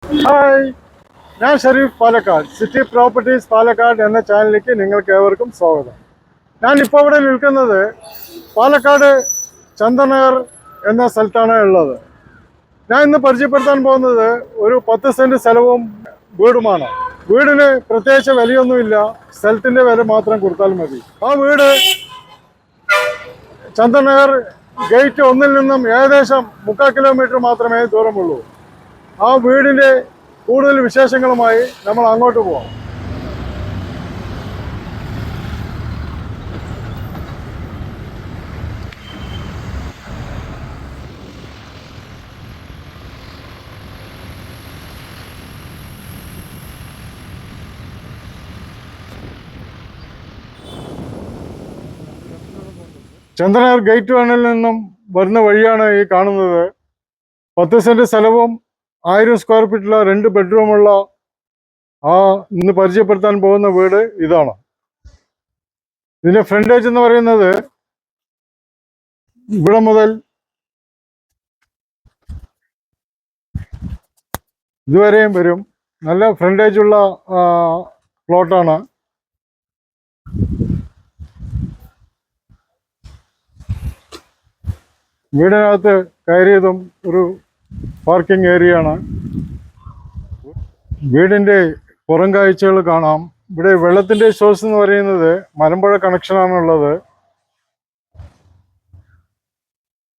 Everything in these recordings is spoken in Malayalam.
ഹായ്, ഞാൻ ഷരീഫ് പാലക്കാട്. സിറ്റി പ്രോപ്പർട്ടീസ് പാലക്കാട് എന്ന ചാനലിലേക്ക് നിങ്ങൾക്ക് ഏവർക്കും സ്വാഗതം. ഞാനിപ്പോൾ ഇവിടെ നിൽക്കുന്നത് പാലക്കാട് ചന്ദനഗർ എന്ന സ്ഥലത്താണ് ഉള്ളത്. ഞാൻ ഇന്ന് പരിചയപ്പെടുത്താൻ പോകുന്നത് ഒരു 10 സെന്റ് സ്ഥലവും വീടുമാണ്. വീടിന് പ്രത്യേകിച്ച് വിലയൊന്നുമില്ല, സ്ഥലത്തിൻ്റെ വില മാത്രം കൊടുത്താൽ മതി. ആ വീട് ചന്ദനഗർ ഗേറ്റ് 1 നിന്നും ഏകദേശം 3/4 കിലോമീറ്റർ മാത്രമേ ദൂരമുള്ളൂ. ആ വീടിൻ്റെ കൂടുതൽ വിശേഷങ്ങളുമായി നമ്മൾ അങ്ങോട്ട് പോകാം. ചന്ദനഗർ ഗേറ്റ് 1 നിന്നും വരുന്ന വഴിയാണ് ഈ കാണുന്നത്. 10 സെന്റ് സ്ഥലവും 1000 സ്ക്വയർ ഫീറ്റുള്ള 2 ബെഡ്റൂമുള്ള ഇന്ന് പരിചയപ്പെടുത്താൻ പോകുന്ന വീട് ഇതാണ്. ഇതിന്റെ ഫ്രണ്ടേജ് എന്ന് പറയുന്നത് ഇവിടെ മുതൽ ഇതുവരെയും വരും. നല്ല ഫ്രണ്ടേജ് ഉള്ള പ്ലോട്ടാണ്. വീടിനകത്ത് കയറിയതും ഒരു പാർക്കിംഗ് ഏരിയ ആണ്. വീടിൻ്റെ പുറം കാഴ്ചകൾ കാണാം. ഇവിടെ വെള്ളത്തിൻ്റെ സോഴ്സ് എന്ന് പറയുന്നത് മലമ്പുഴ കണക്ഷനാണുള്ളത്.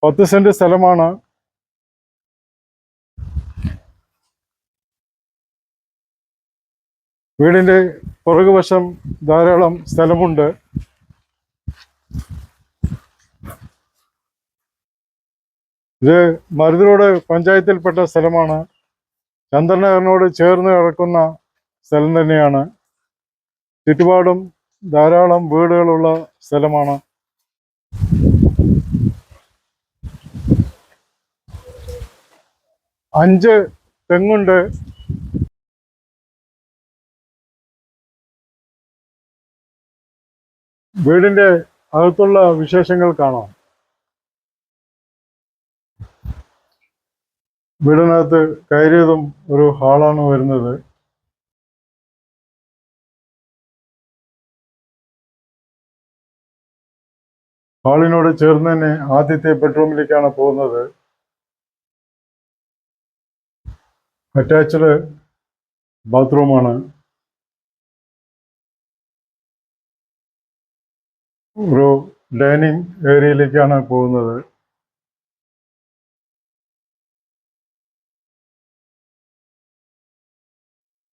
10 സെന്റ് സ്ഥലമാണ്. വീടിൻ്റെ പുറകുവശം ധാരാളം സ്ഥലമുണ്ട്. ഇത് മരുതോട് പഞ്ചായത്തിൽപ്പെട്ട സ്ഥലമാണ്. ചന്ദനഗറിനോട് ചേർന്ന് കിടക്കുന്ന സ്ഥലം തന്നെയാണ്. ചുറ്റുപാടും ധാരാളം വീടുകളുള്ള സ്ഥലമാണ്. അഞ്ച് തെങ്ങുണ്ട്. വീടിന്റെ അകത്തുള്ള വിശേഷങ്ങൾ കാണാം. വീടിനകത്ത് കയറിയതും ഒരു ഹാളാണ് വരുന്നത്. ഹാളിനോട് ചേർന്ന് തന്നെ ആദ്യത്തെ ബെഡ്റൂമിലേക്കാണ് പോകുന്നത്. അറ്റാച്ച്ഡ് ബാത്റൂമാണ്. ഒരു ഡൈനിങ് ഏരിയയിലേക്കാണ് പോകുന്നത്.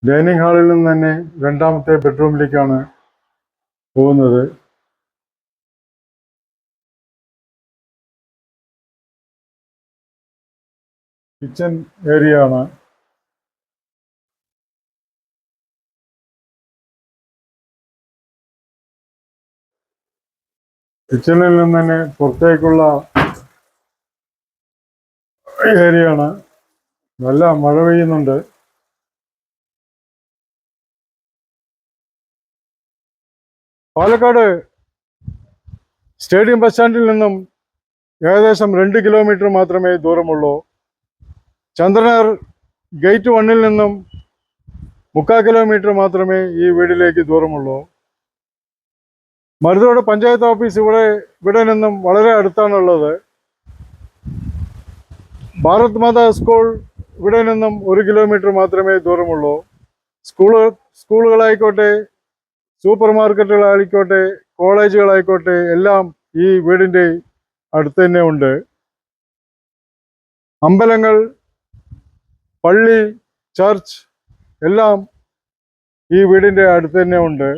ഡൈനിങ് ഹാളിൽ നിന്ന് തന്നെ രണ്ടാമത്തെ ബെഡ്റൂമിലേക്കാണ് പോകുന്നത്. കിച്ചൺ ഏരിയ ആണ്. കിച്ചണിൽ നിന്ന് തന്നെ പുറത്തേക്കുള്ള ഏരിയ ആണ്. നല്ല മഴ പെയ്യുന്നുണ്ട്. പാലക്കാട് സ്റ്റേഡിയം ബസ് സ്റ്റാൻഡിൽ നിന്നും ഏകദേശം 2 കിലോമീറ്റർ മാത്രമേ ദൂരമുള്ളൂ. ചന്ദനഗർ ഗേറ്റ് 1 നിന്നും 3/4 കിലോമീറ്റർ മാത്രമേ ഈ വീടിലേക്ക് ദൂരമുള്ളൂ. മരുതോട് പഞ്ചായത്ത് ഓഫീസ് ഇവിടെ നിന്നും വളരെ അടുത്താണുള്ളത്. ഭാരത് മാതാ സ്കൂൾ ഇവിടെ നിന്നും 1 കിലോമീറ്റർ മാത്രമേ ദൂരമുള്ളൂ. സ്കൂളുകളായിക്കോട്ടെ, സൂപ്പർ മാർക്കറ്റുകളായിക്കോട്ടെ, കോളേജുകളായിക്കോട്ടെ, എല്ലാം ഈ വീടിൻ്റെ അടുത്ത് തന്നെ ഉണ്ട്. അമ്പലങ്ങൾ, പള്ളി, ചർച്ച് എല്ലാം ഈ വീടിൻ്റെ അടുത്ത് തന്നെ ഉണ്ട്.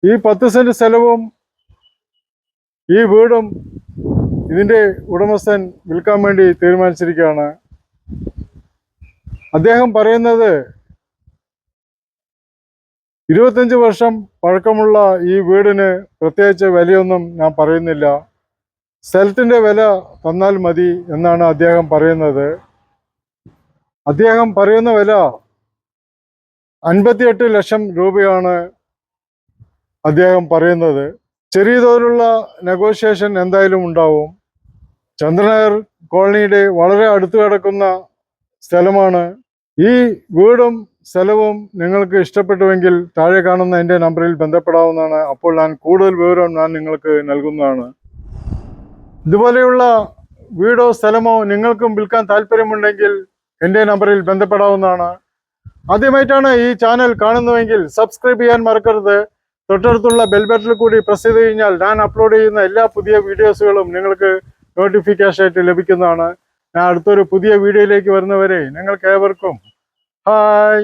ഈ 10 സെന്റ് സ്ഥലവും ഈ വീടും ഇതിൻ്റെ ഉടമസ്ഥൻ വിൽക്കാൻ വേണ്ടി തീരുമാനിച്ചിരിക്കുകയാണ്. അദ്ദേഹം പറയുന്നത് 25 വർഷം പഴക്കമുള്ള ഈ വീടിന് പ്രത്യേകിച്ച് വിലയൊന്നും ഞാൻ പറയുന്നില്ല, സ്ഥലത്തിൻ്റെ വില തന്നാൽ മതി എന്നാണ് അദ്ദേഹം പറയുന്നത്. അദ്ദേഹം പറയുന്ന വില 58 ലക്ഷം രൂപയാണ് അദ്ദേഹം പറയുന്നത്. ചെറിയ തോതിലുള്ള നെഗോഷിയേഷൻ എന്തായാലും ഉണ്ടാവും. ചന്ദ്രനഗർ കോളനിയുടെ വളരെ അടുത്ത് കിടക്കുന്ന സ്ഥലമാണ്. ഈ വീടും സ്ഥലവും നിങ്ങൾക്ക് ഇഷ്ടപ്പെട്ടുവെങ്കിൽ താഴെ കാണുന്ന എൻ്റെ നമ്പറിൽ ബന്ധപ്പെടാവുന്നതാണ്. അപ്പോൾ ഞാൻ കൂടുതൽ വിവരം ഞാൻ നിങ്ങൾക്ക് നൽകുന്നതാണ്. ഇതുപോലെയുള്ള വീടോ സ്ഥലമോ നിങ്ങൾക്കും വിൽക്കാൻ താല്പര്യമുണ്ടെങ്കിൽ എൻ്റെ നമ്പറിൽ ബന്ധപ്പെടാവുന്നതാണ്. ആദ്യമായിട്ടാണ് ഈ ചാനൽ കാണുന്നുവെങ്കിൽ സബ്സ്ക്രൈബ് ചെയ്യാൻ മറക്കരുത്. തൊട്ടടുത്തുള്ള ബെൽ ബട്ടണിൽ കൂടി പ്രസ് ചെയ്ത് കഴിഞ്ഞാൽ ഞാൻ അപ്ലോഡ് ചെയ്യുന്ന എല്ലാ പുതിയ വീഡിയോസുകളും നിങ്ങൾക്ക് നോട്ടിഫിക്കേഷൻ ആയിട്ട് ലഭിക്കുന്നതാണ്. ഞാൻ അടുത്തൊരു പുതിയ വീഡിയോയിലേക്ക് വരുന്നവരെ നിങ്ങൾക്ക് ഏവർക്കും ഹായ്.